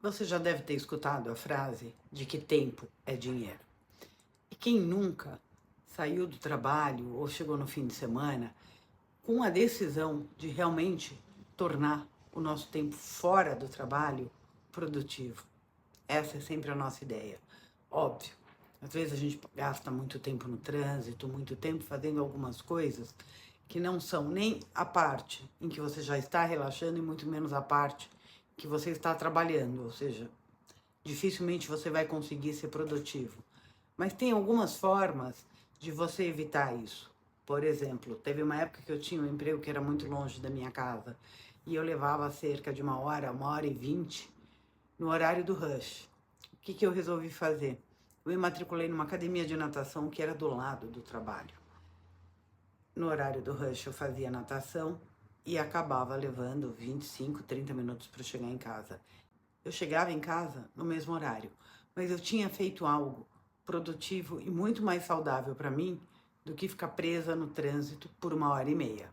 Você já deve ter escutado a frase de que tempo é dinheiro. E quem nunca saiu do trabalho ou chegou no fim de semana com a decisão de realmente tornar o nosso tempo fora do trabalho produtivo? Essa é sempre a nossa ideia. Óbvio, às vezes a gente gasta muito tempo no trânsito, muito tempo fazendo algumas coisas que não são nem a parte em que você já está relaxando e muito menos a parte que você está trabalhando, ou seja, dificilmente você vai conseguir ser produtivo. Mas tem algumas formas de você evitar isso. Por exemplo, teve uma época que eu tinha um emprego que era muito longe da minha casa e eu levava cerca de 1 hora e 20 no horário do rush. O que eu resolvi fazer? Eu me matriculei numa academia de natação que era do lado do trabalho. No horário do rush eu fazia natação e acabava levando 25, 30 minutos para chegar em casa. Eu chegava em casa no mesmo horário, mas eu tinha feito algo produtivo e muito mais saudável para mim do que ficar presa no trânsito por 1 hora e meia.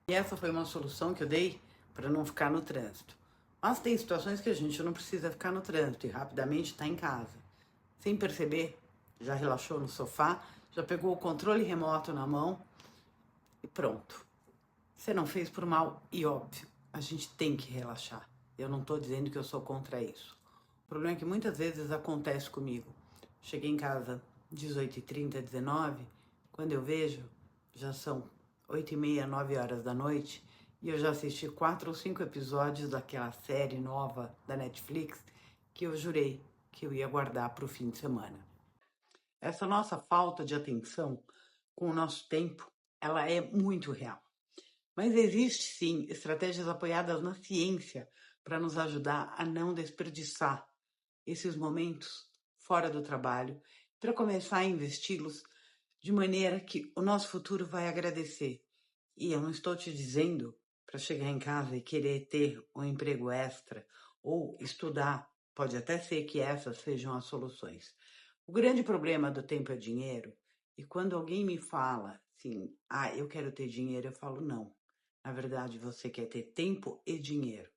E essa foi uma solução que eu dei para não ficar no trânsito. Mas tem situações que a gente não precisa ficar no trânsito e rapidamente está em casa. Sem perceber, já relaxou no sofá, já pegou o controle remoto na mão e pronto. Você não fez por mal e óbvio, a gente tem que relaxar. Eu não estou dizendo que eu sou contra isso. O problema é que muitas vezes acontece comigo. Cheguei em casa 18h30, 19, quando eu vejo, já são 8h30, 9 horas da noite, e eu já assisti 4 ou 5 episódios daquela série nova da Netflix que eu jurei que eu ia guardar para o fim de semana. Essa nossa falta de atenção com o nosso tempo, ela é muito real. Mas existe sim estratégias apoiadas na ciência para nos ajudar a não desperdiçar esses momentos fora do trabalho, para começar a investi-los de maneira que o nosso futuro vai agradecer. E eu não estou te dizendo para chegar em casa e querer ter um emprego extra ou estudar. Pode até ser que essas sejam as soluções. O grande problema do tempo é dinheiro. E quando alguém me fala assim, eu quero ter dinheiro, eu falo não. Na verdade, você quer ter tempo e dinheiro.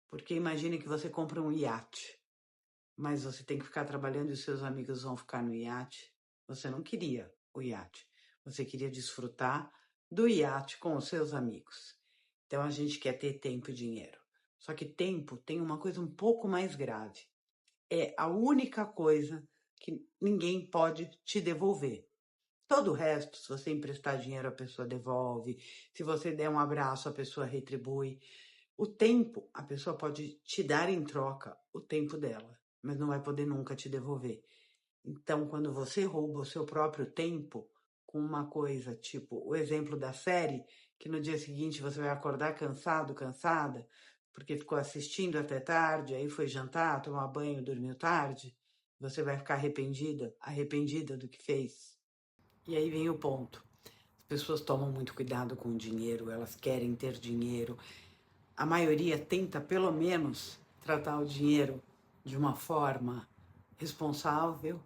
Porque imagine que você compra um iate, mas você tem que ficar trabalhando e os seus amigos vão ficar no iate. Você não queria o iate. Você queria desfrutar do iate com os seus amigos. Então a gente quer ter tempo e dinheiro. Só que tempo tem uma coisa um pouco mais grave. É a única coisa que ninguém pode te devolver. Todo o resto, se você emprestar dinheiro, a pessoa devolve. Se você der um abraço, a pessoa retribui. O tempo, a pessoa pode te dar em troca o tempo dela, mas não vai poder nunca te devolver. Então, quando você rouba o seu próprio tempo com uma coisa, tipo o exemplo da série, que no dia seguinte você vai acordar cansado, cansada, porque ficou assistindo até tarde, aí foi jantar, tomar banho, dormiu tarde, você vai ficar arrependida, arrependida do que fez. E aí vem o ponto. As pessoas tomam muito cuidado com o dinheiro, elas querem ter dinheiro. A maioria tenta, pelo menos, tratar o dinheiro de uma forma responsável.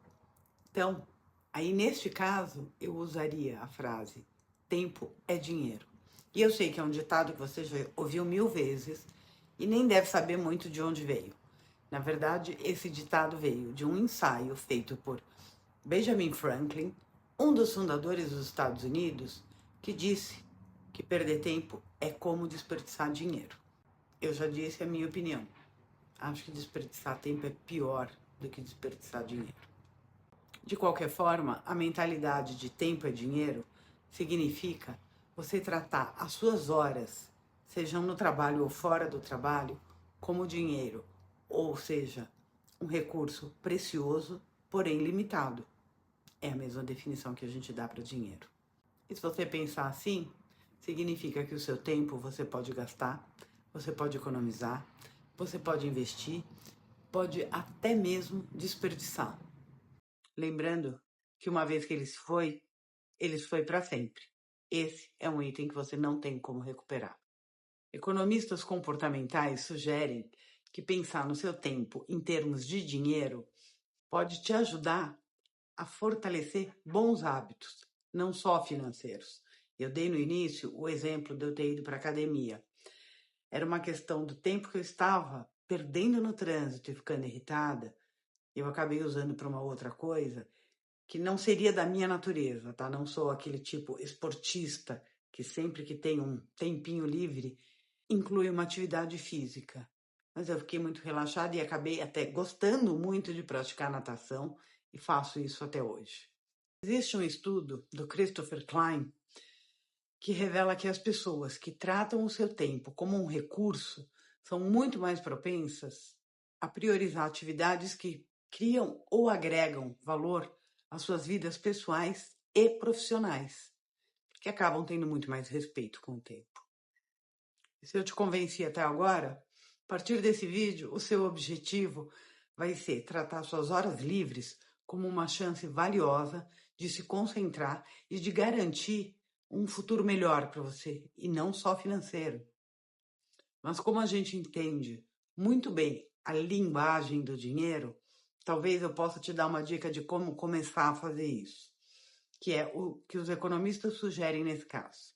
Então, aí neste caso, eu usaria a frase: tempo é dinheiro. E eu sei que é um ditado que você já ouviu 1000 vezes e nem deve saber muito de onde veio. Na verdade, esse ditado veio de um ensaio feito por Benjamin Franklin, um dos fundadores dos Estados Unidos, que disse que perder tempo é como desperdiçar dinheiro. Eu já disse a minha opinião. Acho que desperdiçar tempo é pior do que desperdiçar dinheiro. De qualquer forma, a mentalidade de tempo é dinheiro significa você tratar as suas horas, sejam no trabalho ou fora do trabalho, como dinheiro, ou seja, um recurso precioso, porém limitado. É a mesma definição que a gente dá para dinheiro. E se você pensar assim, significa que o seu tempo você pode gastar, você pode economizar, você pode investir, pode até mesmo desperdiçar. Lembrando que uma vez que ele se foi para sempre. Esse é um item que você não tem como recuperar. Economistas comportamentais sugerem que pensar no seu tempo em termos de dinheiro pode te ajudar a fortalecer bons hábitos, não só financeiros. Eu dei no início o exemplo de eu ter ido para a academia. Era uma questão do tempo que eu estava perdendo no trânsito e ficando irritada, eu acabei usando para uma outra coisa que não seria da minha natureza, tá? Não sou aquele tipo esportista que sempre que tem um tempinho livre inclui uma atividade física. Mas eu fiquei muito relaxada e acabei até gostando muito de praticar natação e faço isso até hoje. Existe um estudo do Christopher Klein que revela que as pessoas que tratam o seu tempo como um recurso são muito mais propensas a priorizar atividades que criam ou agregam valor às suas vidas pessoais e profissionais, que acabam tendo muito mais respeito com o tempo. E se eu te convenci até agora, a partir desse vídeo, o seu objetivo vai ser tratar suas horas livres como uma chance valiosa de se concentrar e de garantir um futuro melhor para você, e não só financeiro. Mas como a gente entende muito bem a linguagem do dinheiro, talvez eu possa te dar uma dica de como começar a fazer isso, que é o que os economistas sugerem nesse caso.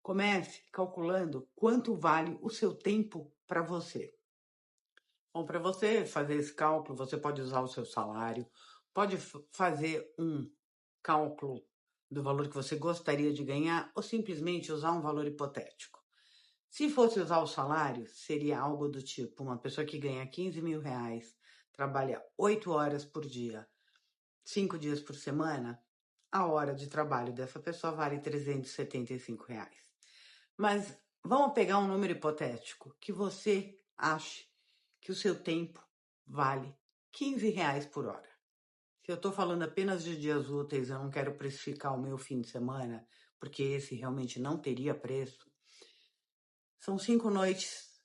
Comece calculando quanto vale o seu tempo para você. Bom, para você fazer esse cálculo, você pode usar o seu salário, pode fazer um cálculo do valor que você gostaria de ganhar ou simplesmente usar um valor hipotético. Se fosse usar o salário, seria algo do tipo, uma pessoa que ganha 15 mil reais, trabalha 8 horas por dia, 5 dias por semana, a hora de trabalho dessa pessoa vale 375 reais. Mas vamos pegar um número hipotético, que você ache que o seu tempo vale 15 reais por hora. Se eu estou falando apenas de dias úteis, eu não quero precificar o meu fim de semana, porque esse realmente não teria preço. São 5 noites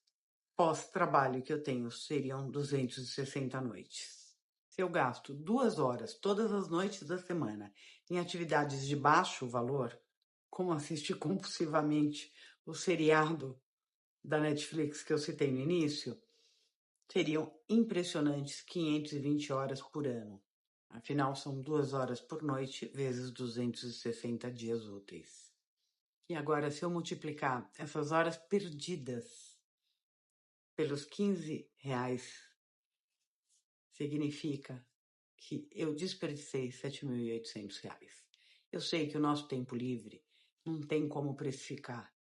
pós-trabalho que eu tenho, seriam 260 noites. Se eu gasto 2 horas todas as noites da semana em atividades de baixo valor, como assistir compulsivamente o seriado da Netflix que eu citei no início, seriam impressionantes 520 horas por ano. Afinal, são 2 horas por noite vezes 260 dias úteis. E agora, se eu multiplicar essas horas perdidas pelos 15 reais, significa que eu desperdicei 7.800 reais. Eu sei que o nosso tempo livre não tem como precificar.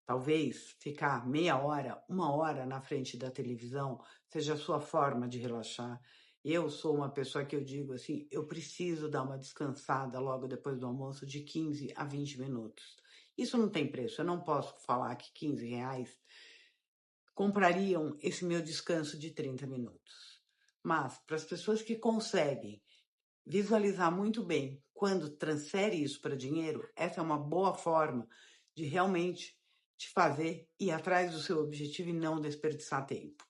Talvez ficar meia hora, 1 hora na frente da televisão seja a sua forma de relaxar. Eu sou uma pessoa que eu digo assim, eu preciso dar uma descansada logo depois do almoço de 15 a 20 minutos. Isso não tem preço, eu não posso falar que 15 reais comprariam esse meu descanso de 30 minutos. Mas para as pessoas que conseguem visualizar muito bem quando transfere isso para dinheiro, essa é uma boa forma de realmente te fazer ir atrás do seu objetivo e não desperdiçar tempo.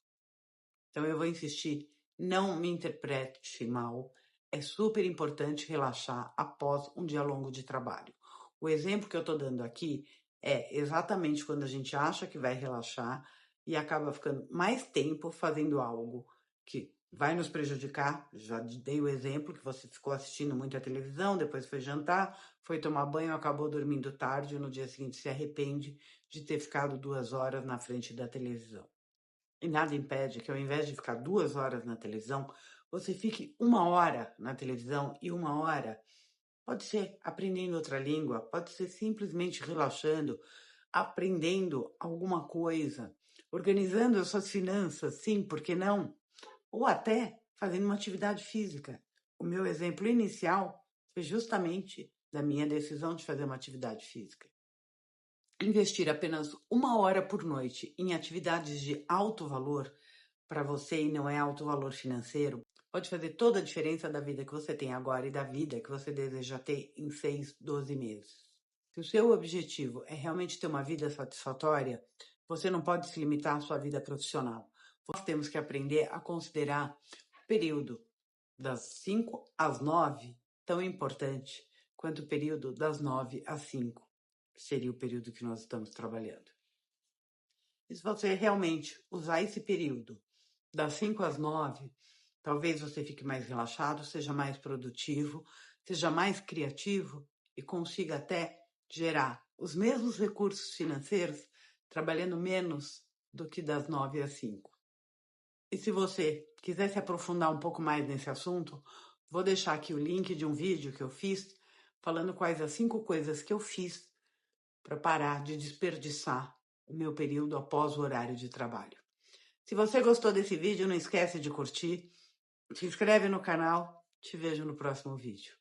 Então eu vou insistir, não me interprete mal, é super importante relaxar após um dia longo de trabalho. O exemplo que eu estou dando aqui é exatamente quando a gente acha que vai relaxar e acaba ficando mais tempo fazendo algo que vai nos prejudicar. Já dei o exemplo que você ficou assistindo muita televisão, depois foi jantar, foi tomar banho, acabou dormindo tarde e no dia seguinte se arrepende de ter ficado 2 horas na frente da televisão. E nada impede que ao invés de ficar 2 horas na televisão, você fique 1 hora na televisão e 1 hora pode ser aprendendo outra língua, pode ser simplesmente relaxando, aprendendo alguma coisa, organizando as suas finanças, sim, por que não? Ou até fazendo uma atividade física. O meu exemplo inicial foi justamente da minha decisão de fazer uma atividade física. Investir apenas 1 hora por noite em atividades de alto valor para você e não é alto valor financeiro, pode fazer toda a diferença da vida que você tem agora e da vida que você deseja ter em 6, 12 meses. Se o seu objetivo é realmente ter uma vida satisfatória, você não pode se limitar à sua vida profissional. Nós temos que aprender a considerar o período das 5 às 9 tão importante quanto o período das 9 às 5, que seria o período que nós estamos trabalhando. E se você realmente usar esse período das 5 às 9, talvez você fique mais relaxado, seja mais produtivo, seja mais criativo e consiga até gerar os mesmos recursos financeiros trabalhando menos do que das 9 às 5. E se você quiser se aprofundar um pouco mais nesse assunto, vou deixar aqui o link de um vídeo que eu fiz falando quais as 5 coisas que eu fiz para parar de desperdiçar o meu período após o horário de trabalho. Se você gostou desse vídeo, não esquece de curtir, se inscreve no canal, te vejo no próximo vídeo.